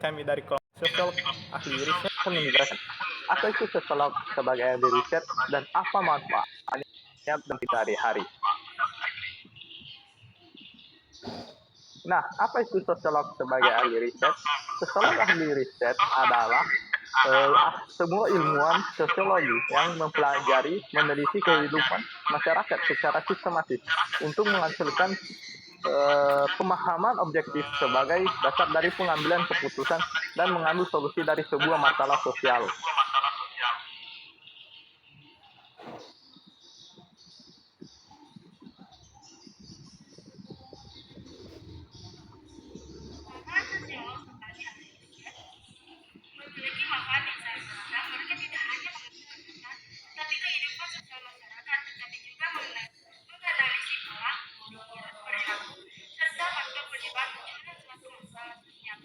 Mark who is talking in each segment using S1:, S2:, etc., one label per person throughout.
S1: kami dari kelompok sosiolog ahli riset
S2: akan menjelaskan apa itu sosiolog sebagai ahli riset dan apa manfaatnya dalam sehari-hari. Nah, apa itu sosiolog sebagai ahli riset? Sosiolog ahli riset adalah semua ilmuwan sosiologi yang mempelajari, meneliti kehidupan masyarakat secara sistematis untuk menghasilkan pemahaman objektif sebagai dasar dari pengambilan keputusan dan mengambil solusi dari sebuah masalah sosial.
S3: Memiliki manfaat yang sangat beragam, mereka tidak hanya menggambarkan tapi kehidupan sosial masyarakat, tetapi juga menganalisis pola perilaku serta faktor penyebab munculnya suatu masalah sosial.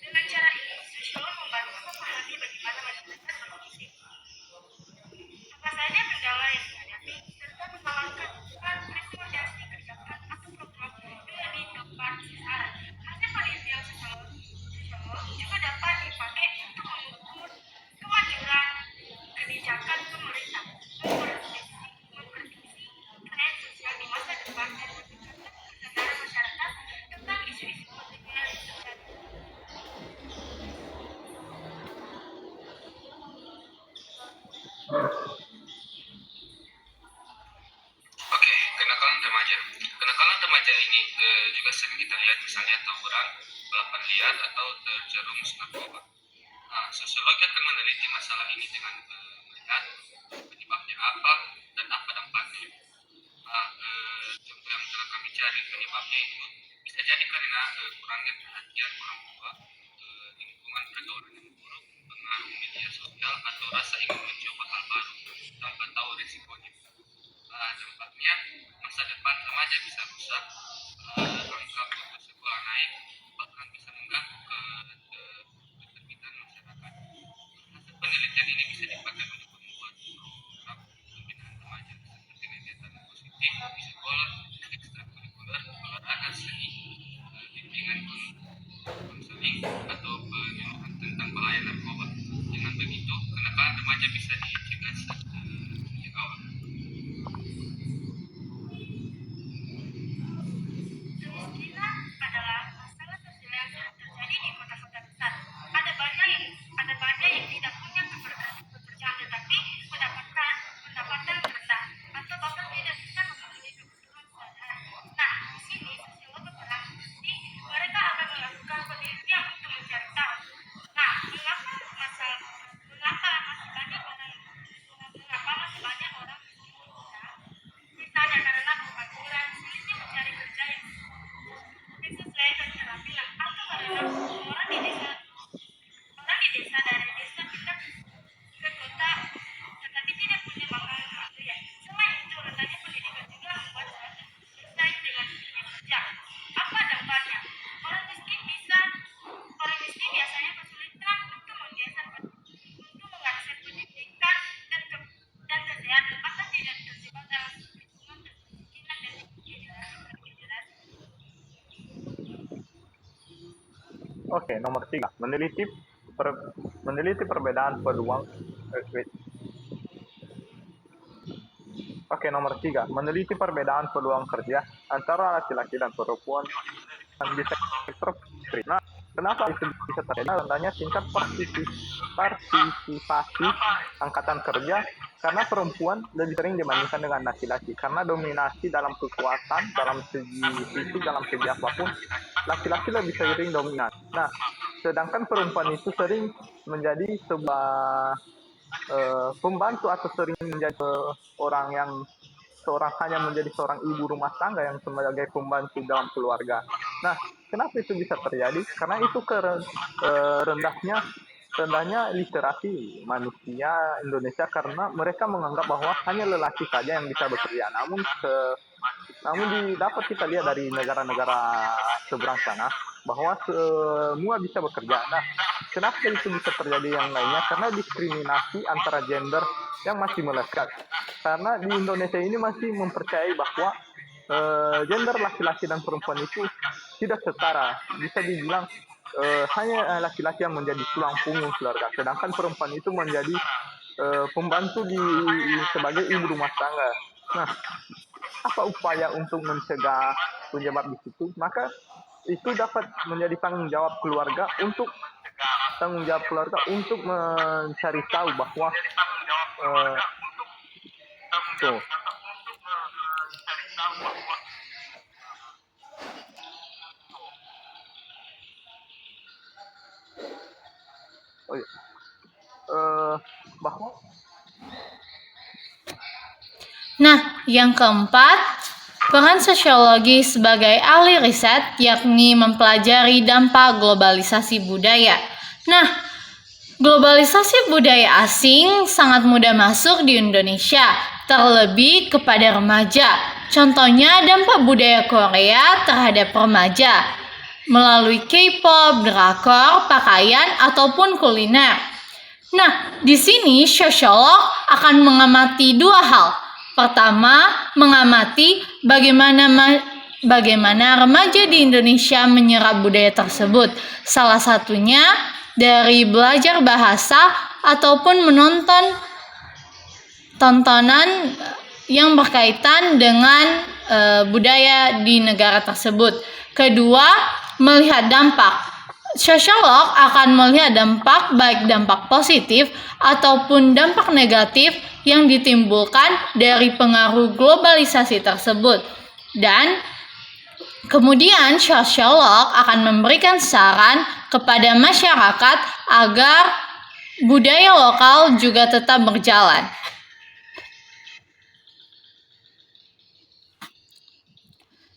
S3: Dengan cara ini, sosiolog membantu memahami bagaimana masyarakat berfungsi, apa saja kendala yang dihadapi, serta menawarkan rekomendasi kebijakan atau program yang lebih tepat sasaran. Hasil penelitian sosiolog juga dapat dipakai untuk mengukur kemajuan kebijakan pemerintah, memprediksi tren sosial di masa depan, dan meningkatkan kesadaran masyarakat tentang isu-isu penting yang terjadi.
S4: Oke, kenakalan remaja. Kenakalan remaja ini juga sering kita lihat, misalnya tawuran, balapan liar, atau terjerumus narkoba. Nah, sosiologi akan meneliti masalah ini dengan melihat penyebabnya apa dan apa dampaknya. Nah, contoh yang telah kami cari penyebabnya itu bisa jadi karena kurangnya perhatian orang tua, lingkungan pergaulan yang buruk, pengaruh media sosial, atau rasa ingin mencoba hal baru tanpa tahu risikonya. Dampaknya masa depan remaja bisa rusak, angka putus sekolah naik, bahkan bisa mengganggu keterbitan masyarakat. Hasil penelitian ini bisa dipakai untuk membuat program pembinaan remaja seperti kegiatan positif di sekolah, ekstrakurikuler, olahraga, seni, bimbingan konseling, atau penyuluhan tentang bahaya narkoba. Dengan begitu, kenakalan remaja bisa dicegah sejak awal.
S3: Kemiskinan adalah masalah sosial yang sering terjadi di kota-kota besar. Ada banyak yang tidak punya pekerjaan tetapi pendapatan rendah atau bahkan tidak bisa memenuhi kebutuhan sehari-hari. Nah, di sini sosiolog berperan. Mereka akan melakukan penelitian untuk mencari tahu. Nah, mengapa masih banyak orang misalnya karena pengangguran, sulitnya mencari kerja yang disesuaikan keterampilan, atau karena orang di desa dari desa pindah ke kota tetapi tidak punya makanan keahlian. Selain itu, rendahnya pendidikan juga membuat mereka bersaing dengan dunia kerja. Apa dampaknya? Orang miskin biasanya kesulitan untuk mengakses pendidikan dan kesehatan, bahkan tidak terjebak dalam lingkungan kemiskinan dari generasi ke generasi.
S2: Oke, nomor 3. Meneliti perbedaan peluang. Oke, nomor 3. Meneliti perbedaan peluang kerja antara laki-laki dan perempuan di sektor industri. Nah, kenapa itu bisa terjadi? Rendahnya tingkat partisipasi angkatan kerja karena perempuan lebih sering dibandingkan dengan laki-laki. Karena dominasi dalam kekuatan, dalam segi fisik, dalam segi apapun, laki-laki lebih sering dominan. Nah, sedangkan perempuan itu sering menjadi sebuah pembantu atau sering menjadi hanya menjadi seorang ibu rumah tangga yang sebagai pembantu dalam keluarga. Nah, kenapa itu bisa terjadi? Karena itu rendahnya literasi manusia Indonesia, karena mereka menganggap bahwa hanya lelaki saja yang bisa bekerja. Namun dapat kita lihat dari negara-negara seberang sana bahwa semua bisa bekerja. Nah, kenapa itu bisa terjadi yang lainnya? Karena diskriminasi antara gender yang masih melekat. Karena di Indonesia ini masih mempercayai bahwa gender laki-laki dan perempuan itu tidak setara. Bisa dibilang hanya laki-laki yang menjadi tulang punggung keluarga, sedangkan perempuan itu menjadi pembantu sebagai ibu rumah tangga. Nah, apa upaya untuk mencegah penyebab di situ? Maka itu dapat menjadi tanggung jawab keluarga untuk mencari tahu bahwa tuh. Oh iya. Bahwa
S5: Nah, yang keempat, peran sosiologi sebagai ahli riset yakni mempelajari dampak globalisasi budaya. Nah, globalisasi budaya asing sangat mudah masuk di Indonesia, terlebih kepada remaja. Contohnya dampak budaya Korea terhadap remaja melalui K-pop, drakor, pakaian, ataupun kuliner. Nah, di sini sosiolog akan mengamati dua hal. Pertama, mengamati bagaimana remaja di Indonesia menyerap budaya tersebut. Salah satunya dari belajar bahasa ataupun menonton tontonan yang berkaitan dengan budaya di negara tersebut. Kedua, melihat dampak. Sosiolog akan melihat dampak, baik dampak positif ataupun dampak negatif yang ditimbulkan dari pengaruh globalisasi tersebut. Dan kemudian sosiolog akan memberikan saran kepada masyarakat agar budaya lokal juga tetap berjalan.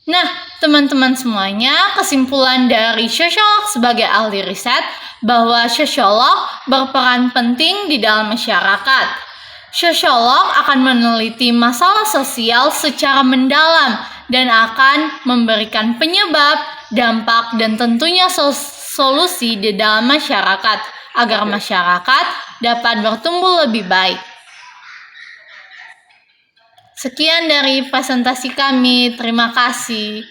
S5: Nah, teman-teman semuanya, kesimpulan dari sosiolog sebagai ahli riset bahwa sosiolog berperan penting di dalam masyarakat. Sosiolog akan meneliti masalah sosial secara mendalam dan akan memberikan penyebab, dampak, dan tentunya solusi di dalam masyarakat agar masyarakat dapat bertumbuh lebih baik. Sekian dari presentasi kami, terima kasih.